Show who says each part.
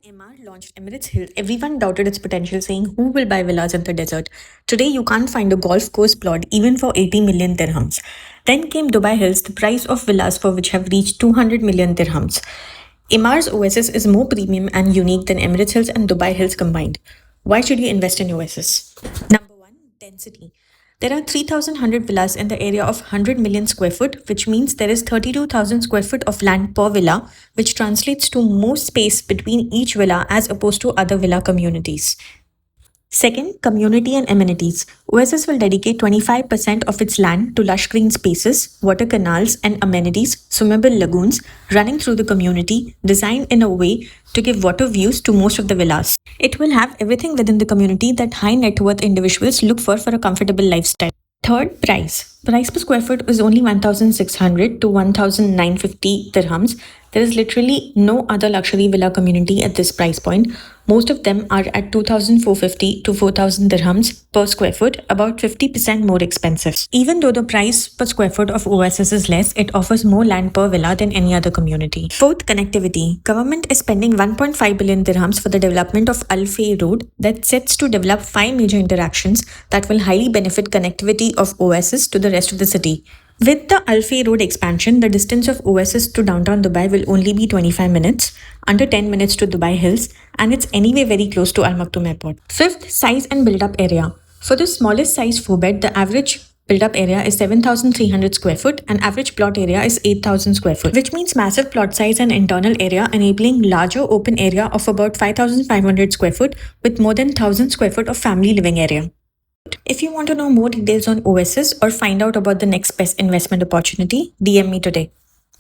Speaker 1: Emaar launched Emirates Hill, everyone doubted its potential, saying, "Who will buy villas in the desert?" Today, you can't find a golf course plot even for 80 million dirhams. Then came Dubai Hills, the price of villas for which have reached 200 million dirhams. Emaar's Oasis is more premium and unique than Emirates Hills and Dubai Hills combined. Why should you invest in Oasis? Number one, density. There are 3,100 villas in the area of 100 million square foot, which means there is 32,000 square foot of land per villa, which translates to more space between each villa as opposed to other villa communities. Second, community and amenities. Oasis will dedicate 25% of its land to lush green spaces, water canals, and amenities, swimmable lagoons, running through the community, designed in a way to give water views to most of the villas. It will have everything within the community that high net worth individuals look for a comfortable lifestyle. Third, price. Price per square foot is only 1,600 to 1,950 dirhams. There is literally no other luxury villa community at this price point. Most of them are at 2,450 to 4,000 dirhams per square foot, about 50% more expensive. Even though the price per square foot of Oasis is less, it offers more land per villa than any other community. Fourth, connectivity. Government is spending 1.5 billion dirhams for the development of Al Fay Road that sets to develop 5 major interactions that will highly benefit connectivity of Oasis to the rest of the city. With the Al Fay Road expansion, the distance of Oasis to downtown Dubai will only be 25 minutes, under 10 minutes to Dubai Hills, and it's anyway very close to Al Maktoum Airport. Fifth, size and build-up area. For the smallest size 4-bed, the average build-up area is 7,300 square foot and average plot area is 8,000 square foot, which means massive plot size and internal area enabling larger open area of about 5,500 square foot with more than 1,000 square foot of family living area. If you want to know more details on Oasis or find out about the next best investment opportunity, DM me today.